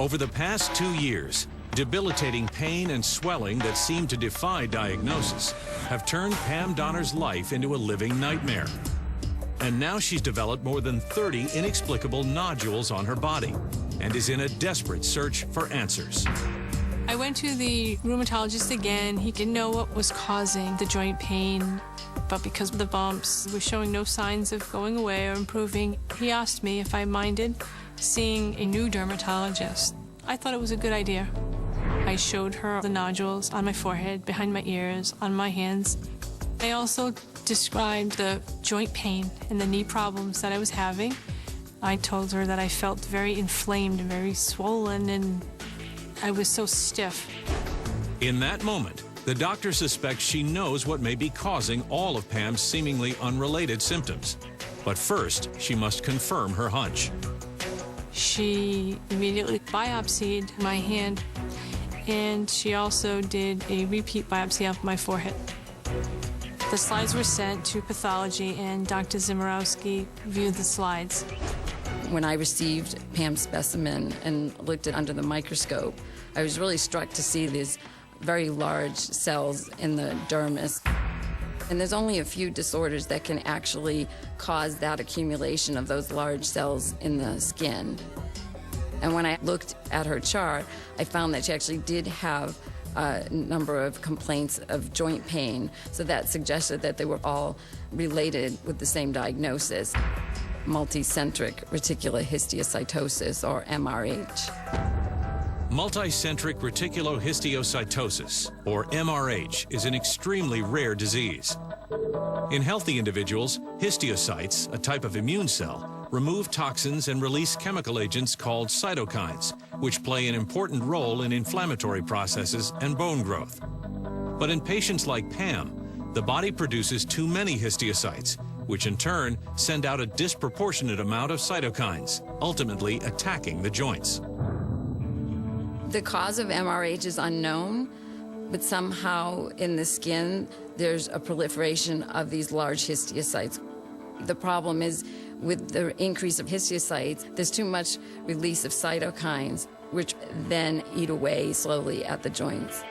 Over the past 2 years, debilitating pain and swelling that seem to defy diagnosis have turned Pam Donner's life into a living nightmare. And now she's developed more than 30 inexplicable nodules on her body and is in a desperate search for answers. I went to the rheumatologist again. He didn't know what was causing the joint pain, but because the bumps were showing no signs of going away or improving, he asked me if I minded seeing a new dermatologist. I thought it was a good idea. I showed her the nodules on my forehead, behind my ears, on my hands. I also described the joint pain and the knee problems that I was having. I told her that I felt very inflamed and very swollen, and I was so stiff. In that moment, the doctor suspects she knows what may be causing all of Pam's seemingly unrelated symptoms. But first, she must confirm her hunch. She immediately biopsied my hand, and she also did a repeat biopsy of my forehead. The slides were sent to pathology, and Dr. Zimmerowski viewed the slides. When I received Pam's specimen and looked at under the microscope, I was really struck to see these very large cells in the dermis. And there's only a few disorders that can actually cause that accumulation of those large cells in the skin. And when I looked at her chart, I found that she actually did have a number of complaints of joint pain. So that suggested that they were all related with the same diagnosis, Multicentric Reticulohistiocytosis, or MRH. Multicentric Reticulohistiocytosis, or MRH, is an extremely rare disease. In healthy individuals, histiocytes, a type of immune cell, remove toxins and release chemical agents called cytokines, which play an important role in inflammatory processes and bone growth. But in patients like Pam, the body produces too many histiocytes, which in turn send out a disproportionate amount of cytokines, ultimately attacking the joints. The cause of MRH is unknown, but somehow in the skin, there's a proliferation of these large histiocytes. The problem is with the increase of histiocytes, there's too much release of cytokines, which then eat away slowly at the joints.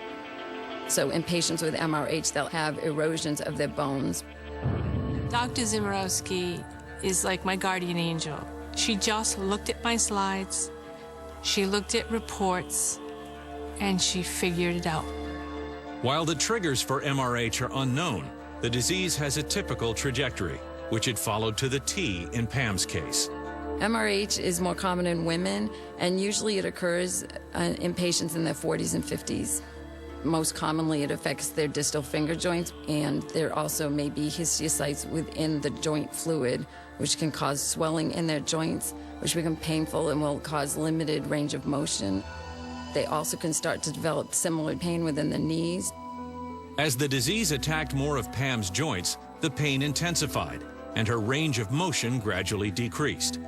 So in patients with MRH, they'll have erosions of their bones. Dr. Zimmerowski is like my guardian angel. She just looked at my slides, she looked at reports, and she figured it out. While the triggers for MRH are unknown, the disease has a typical trajectory, which it followed to the T in Pam's case. MRH is more common in women, and usually it occurs in patients in their 40s and 50s. Most commonly, it affects their distal finger joints, and there also may be histiocytes within the joint fluid, which can cause swelling in their joints, which become painful and will cause limited range of motion. They also can start to develop similar pain within the knees. As the disease attacked more of Pam's joints, the pain intensified, and her range of motion gradually decreased.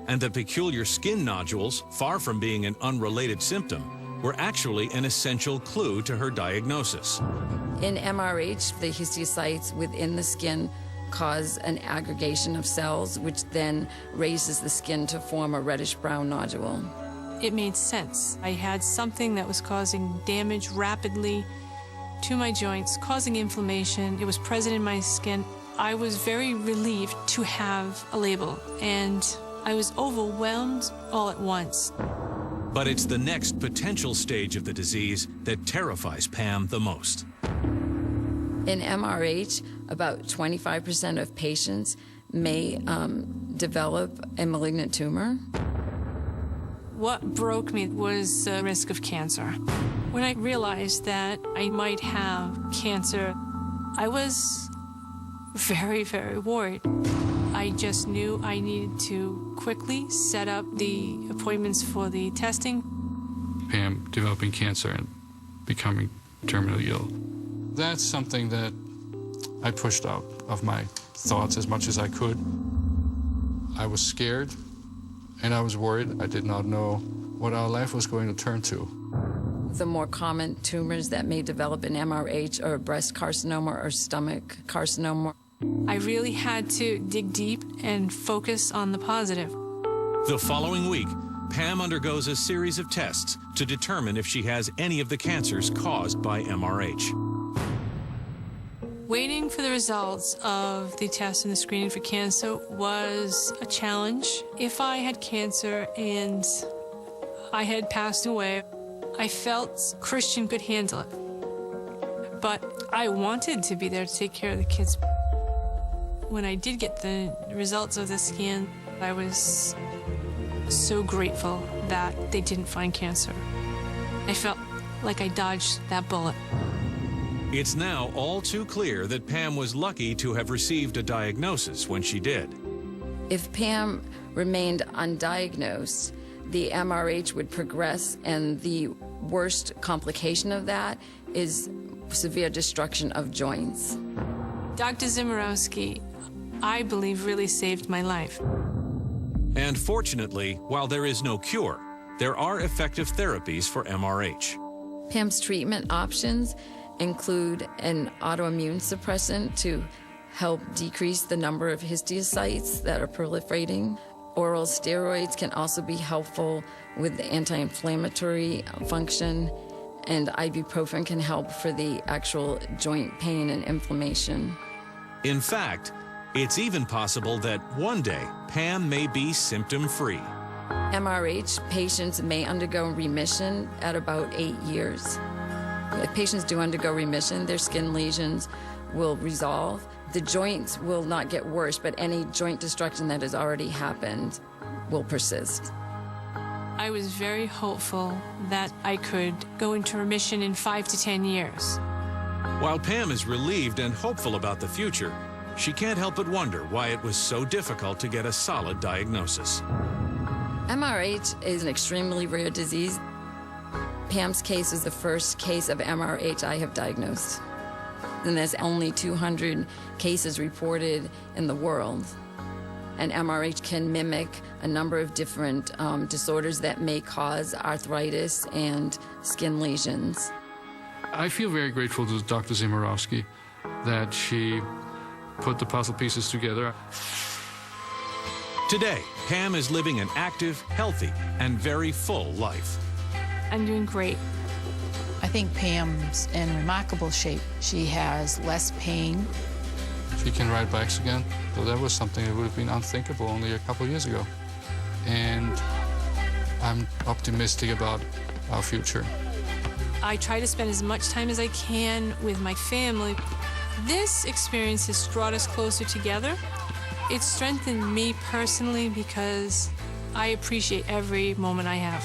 And the peculiar skin nodules, far from being an unrelated symptom, were actually an essential clue to her diagnosis. In MRH, the histiocytes within the skin cause an aggregation of cells, which then raises the skin to form a reddish-brown nodule. It made sense. I had something that was causing damage rapidly to my joints, causing inflammation. It was present in my skin. I was very relieved to have a label, and I was overwhelmed all at once. But it's the next potential stage of the disease that terrifies Pam the most. In MRH, about 25% of patients may develop a malignant tumor. What broke me was the risk of cancer. When I realized that I might have cancer, I was very, very worried. I just knew I needed to quickly set up the appointments for the testing. Pam developing cancer and becoming terminally ill. That's something that I pushed out of my thoughts as much as I could. I was scared and I was worried. I did not know what our life was going to turn to. The more common tumors that may develop in MRH are breast carcinoma or stomach carcinoma. I really had to dig deep and focus on the positive. The following week, Pam undergoes a series of tests to determine if she has any of the cancers caused by MRH. Waiting for the results of the test and the screening for cancer was a challenge. If I had cancer and I had passed away, I felt Christian could handle it. But I wanted to be there to take care of the kids. When I did get the results of the scan, I was so grateful that they didn't find cancer. I felt like I dodged that bullet. It's now all too clear that Pam was lucky to have received a diagnosis when she did. If Pam remained undiagnosed, the MRH would progress, and the worst complication of that is severe destruction of joints. Dr. Zimmerowski, I believe, really saved my life. And fortunately, while there is no cure, there are effective therapies for MRH. Pam's treatment options include an autoimmune suppressant to help decrease the number of histiocytes that are proliferating. Oral steroids can also be helpful with the anti-inflammatory function, and ibuprofen can help for the actual joint pain and inflammation. In fact, it's even possible that one day Pam may be symptom-free. MRH patients may undergo remission at about 8 years. If patients do undergo remission, their skin lesions will resolve. The joints will not get worse, but any joint destruction that has already happened will persist. I was very hopeful that I could go into remission in 5 to 10 years. While Pam is relieved and hopeful about the future, she can't help but wonder why it was so difficult to get a solid diagnosis. MRH is an extremely rare disease. Pam's case is the first case of MRH I have diagnosed. And there's only 200 cases reported in the world. And MRH can mimic a number of different disorders that may cause arthritis and skin lesions. I feel very grateful to Dr. Zimmerowski that she put the puzzle pieces together. Today, Pam is living an active, healthy, and very full life. I'm doing great. I think Pam's in remarkable shape. She has less pain. She can ride bikes again, so that was something that would have been unthinkable only a couple years ago. And I'm optimistic about our future. I try to spend as much time as I can with my family. This experience has brought us closer together. It's strengthened me personally because I appreciate every moment I have.